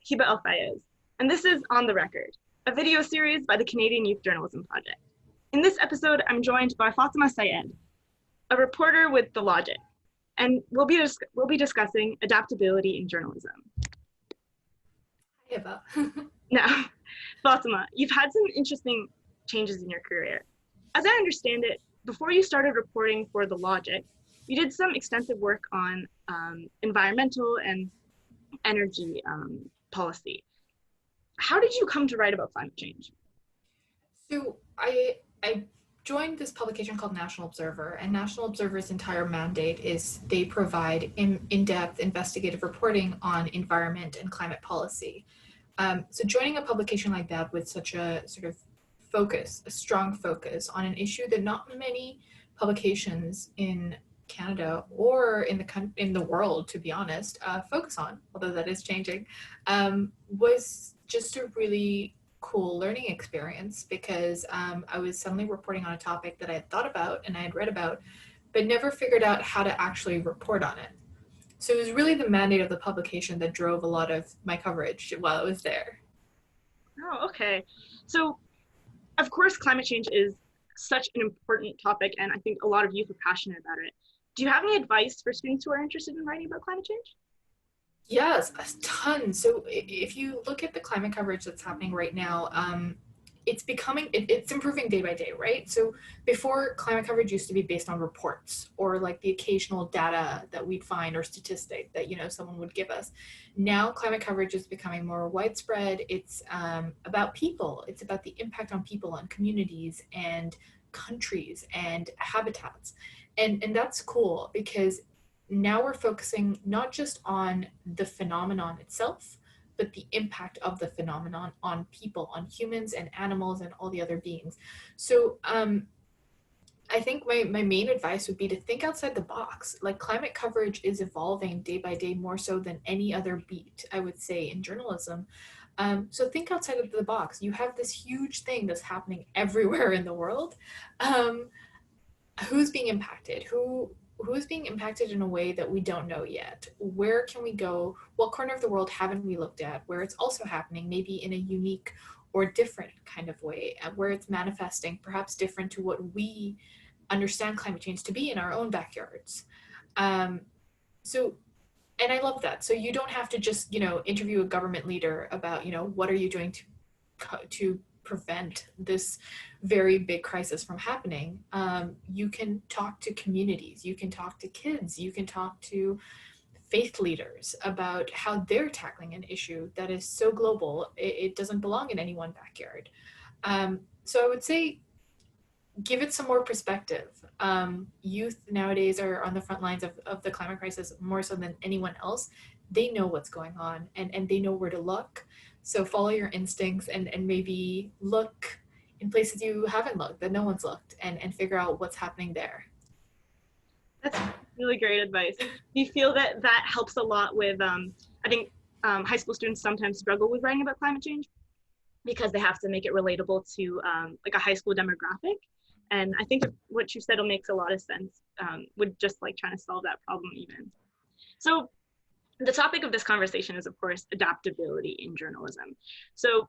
Heba Al-Fayez, and this is On the Record, a video series by the Canadian Youth Journalism Project. In this episode, I'm joined by Fatima Syed, a reporter with The Logic, and we'll be discussing adaptability in journalism. Hi, Heba. Now, Fatima, you've had some interesting changes in your career. As I understand it, before you started reporting for The Logic, you did some extensive work on environmental and energy policy. How did you come to write about climate change? So I joined this publication called National Observer, and National Observer's entire mandate is they provide in-depth investigative reporting on environment and climate policy. So joining a publication like that with such a sort of focus, a strong focus on an issue that not many publications in Canada or in the world, to be honest, focus on, although that is changing, was just a really cool learning experience because I was suddenly reporting on a topic that I had thought about and I had read about, but never figured out how to actually report on it. So it was really the mandate of the publication that drove a lot of my coverage while I was there. Oh, okay. So, of course, climate change is such an important topic, and I think a lot of youth are passionate about it. Do you have any advice for students who are interested in writing about climate change? Yes, a ton. So if you look at the climate coverage that's happening right now, it's improving day by day, right? So before, climate coverage used to be based on reports or like the occasional data that we'd find or statistic that, someone would give us. Now climate coverage is becoming more widespread. It's about people. It's about the impact on people, on communities and countries and habitats. And that's cool because now we're focusing not just on the phenomenon itself, but the impact of the phenomenon on people, on humans and animals and all the other beings. So I think my main advice would be to think outside the box. Like, climate coverage is evolving day by day more so than any other beat, I would say, in journalism. So think outside of the box. You have this huge thing that's happening everywhere in the world. Who's being impacted? Who is being impacted in a way that we don't know yet? Where can we go? What corner of the world haven't we looked at where it's also happening, maybe in a unique or different kind of way, where it's manifesting perhaps different to what we understand climate change to be in our own backyards? And I love that. So you don't have to just, interview a government leader about, what are you doing to prevent this very big crisis from happening. You can talk to communities, you can talk to kids, you can talk to faith leaders about how they're tackling an issue that is so global, it doesn't belong in any one backyard. So I would say, give it some more perspective. Youth nowadays are on the front lines of the climate crisis more so than anyone else. They know what's going on and they know where to look. So follow your instincts and maybe look in places you haven't looked, that no one's looked, and figure out what's happening there. That's really great advice. Do you feel that helps a lot with, I think high school students sometimes struggle with writing about climate change because they have to make it relatable to like a high school demographic. And I think what you said makes a lot of sense with just like trying to solve that problem even. So the topic of this conversation is, of course, adaptability in journalism. So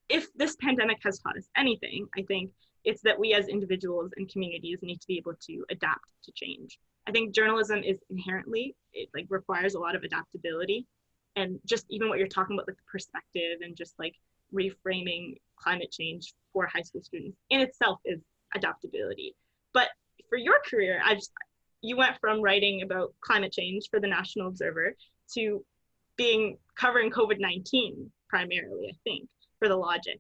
if this pandemic has taught us anything, I think it's that we as individuals and communities need to be able to adapt to change. I think journalism is inherently, it like requires a lot of adaptability. And just even what you're talking about, like the perspective and just like reframing climate change for high school students in itself is adaptability. But for your career, you went from writing about climate change for the National Observer to covering COVID-19 primarily, I think, for The Logic.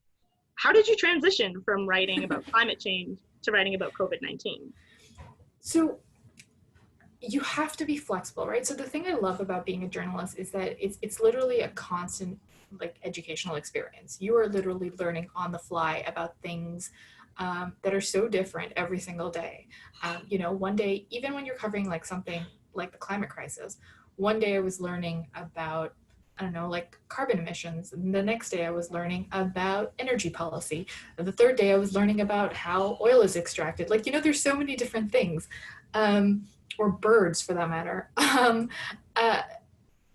How did you transition from writing about climate change to writing about COVID-19? So you have to be flexible, right? So the thing I love about being a journalist is that it's literally a constant like educational experience. You are literally learning on the fly about things that are so different every single day. One day, even when you're covering like something like the climate crisis, one day I was learning about, like carbon emissions. And the next day I was learning about energy policy. And the third day I was learning about how oil is extracted. Like, there's so many different things, or birds for that matter.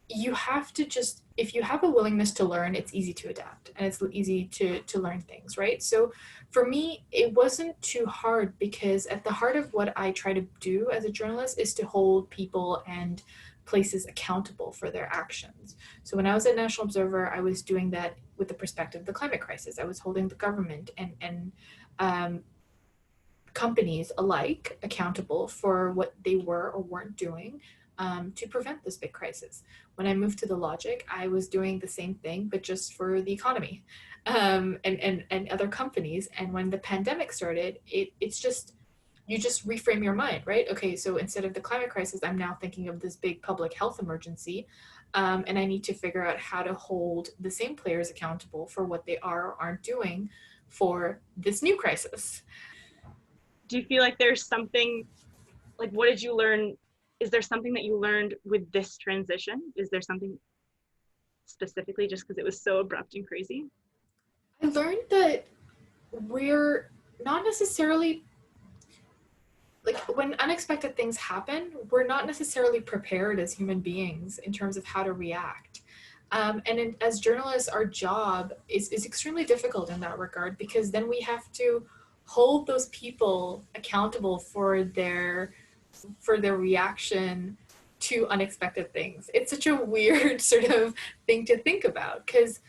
You have to just if you have a willingness to learn, it's easy to adapt and it's easy to learn things, right? So for me, it wasn't too hard because at the heart of what I try to do as a journalist is to hold people and places accountable for their actions. So when I was at National Observer, I was doing that with the perspective of the climate crisis. I was holding the government and um, companies alike accountable for what they were or weren't doing to prevent this big crisis. When I moved to the Logic, I was doing the same thing, but just for the economy and other companies. And when the pandemic started, it's just, you just reframe your mind, right? Okay, so instead of the climate crisis, I'm now thinking of this big public health emergency. And I need to figure out how to hold the same players accountable for what they are or aren't doing for this new crisis. Do you feel like there's something, like, what did you learn? Is there something that you learned with this transition? Is there something specifically just because it was so abrupt and crazy? I learned that we're not necessarily, like, when unexpected things happen, we're not necessarily prepared as human beings in terms of how to react. As journalists, our job is extremely difficult in that regard because then we have to hold those people accountable for their reaction to unexpected things. It's such a weird sort of thing to think about because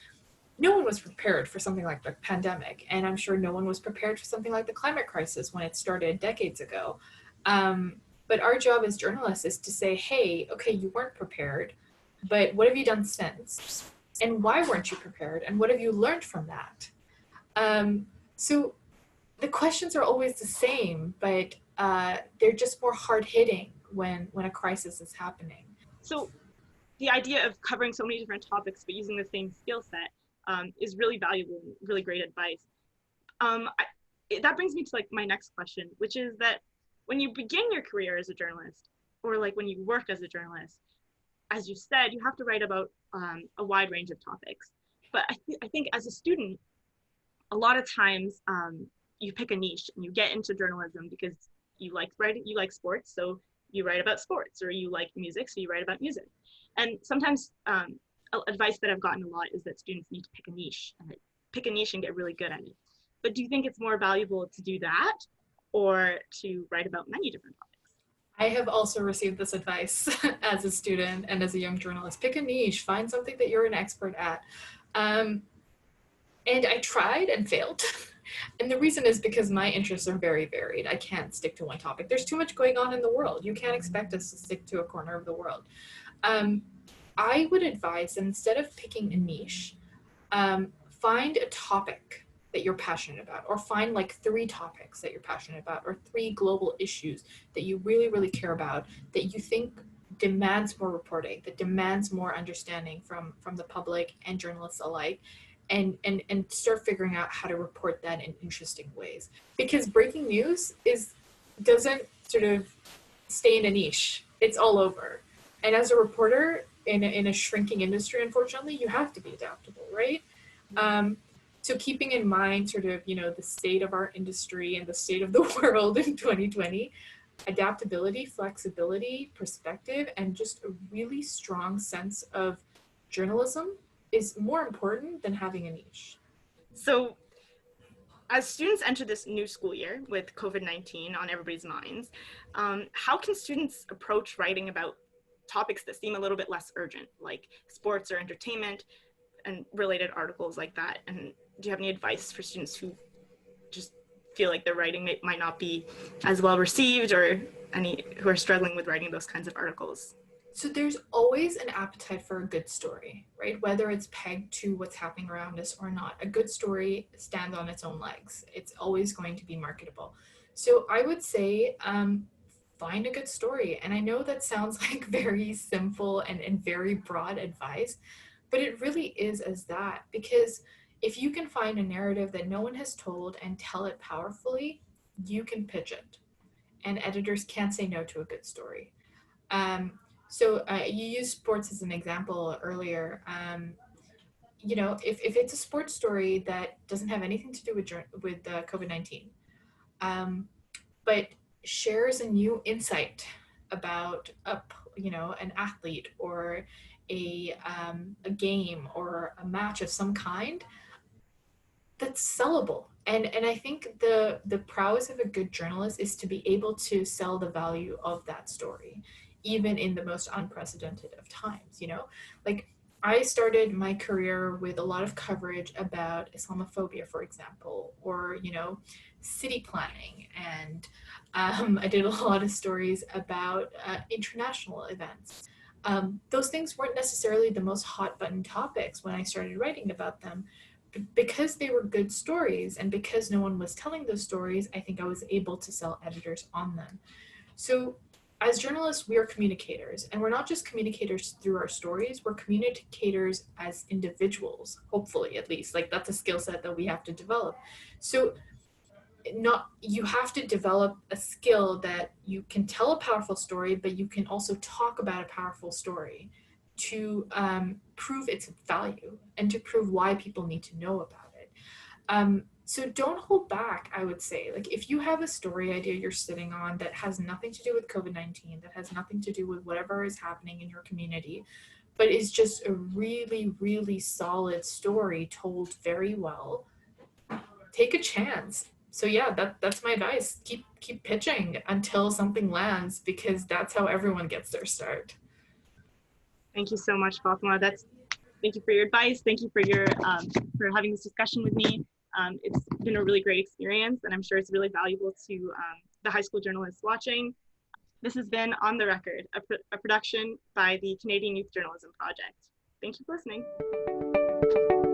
no one was prepared for something like the pandemic, and I'm sure no one was prepared for something like the climate crisis when it started decades ago. But our job as journalists is to say, hey, okay, you weren't prepared, but what have you done since? And why weren't you prepared? And what have you learned from that? So the questions are always the same, but they're just more hard hitting when a crisis is happening. So the idea of covering so many different topics but using the same skill set is really valuable and really great advice. That brings me to like my next question, which is that when you begin your career as a journalist, or like when you work as a journalist, as you said, you have to write about a wide range of topics. But I think as a student, a lot of times you pick a niche and you get into journalism because you like writing, you like sports, so you write about sports, or you like music, so you write about music. And sometimes advice that I've gotten a lot is that students need to pick a niche and get really good at it. But do you think it's more valuable to do that or to write about many different topics? I have also received this advice as a student and as a young journalist. Pick a niche, find something that you're an expert at. And I tried and failed. And the reason is because my interests are very varied. I can't stick to one topic. There's too much going on in the world. You can't expect us to stick to a corner of the world. I would advise that instead of picking a niche, find a topic that you're passionate about, or find like 3 topics that you're passionate about, or 3 global issues that you really, really care about, that you think demands more reporting, that demands more understanding from the public and journalists alike, and start figuring out how to report that in interesting ways. Because breaking news doesn't sort of stay in a niche. It's all over. And as a reporter in a shrinking industry, unfortunately, you have to be adaptable, right? So keeping in mind sort of, the state of our industry and the state of the world in 2020, adaptability, flexibility, perspective, and just a really strong sense of journalism is more important than having a niche. So as students enter this new school year with COVID-19 on everybody's minds, how can students approach writing about topics that seem a little bit less urgent, like sports or entertainment and related articles like that? And do you have any advice for students who just feel like their writing might not be as well received, or any who are struggling with writing those kinds of articles? So there's always an appetite for a good story, right? Whether it's pegged to what's happening around us or not, a good story stands on its own legs. It's always going to be marketable. So I would say find a good story. And I know that sounds like very simple and very broad advice, but it really is as that, because if you can find a narrative that no one has told and tell it powerfully, you can pitch it. And editors can't say no to a good story. So you used sports as an example earlier. If it's a sports story that doesn't have anything to do with COVID-19, but shares a new insight about an athlete, or a game or a match of some kind, that's sellable. And I think the prowess of a good journalist is to be able to sell the value of that story, even in the most unprecedented of times, you know? Like, I started my career with a lot of coverage about Islamophobia, for example, or, you know, city planning. And I did a lot of stories about international events. Those things weren't necessarily the most hot button topics when I started writing about them. Because they were good stories and because no one was telling those stories, I think I was able to sell editors on them. So as journalists, we are communicators, and we're not just communicators through our stories, we're communicators as individuals, hopefully, at least. Like, that's a skill set that we have to develop. So not you have to develop a skill that you can tell a powerful story, but you can also talk about a powerful story to prove its value and to prove why people need to know about it. So don't hold back, I would say. Like, if you have a story idea you're sitting on that has nothing to do with COVID-19, that has nothing to do with whatever is happening in your community, but is just a really, really solid story told very well, take a chance. So yeah, that's my advice. Keep pitching until something lands, because that's how everyone gets their start. Thank you so much, Fatima. Thank you for your advice. Thank you for having this discussion with me. It's been a really great experience, and I'm sure it's really valuable to the high school journalists watching. This has been On the Record, a production by the Canadian Youth Journalism Project. Thank you for listening.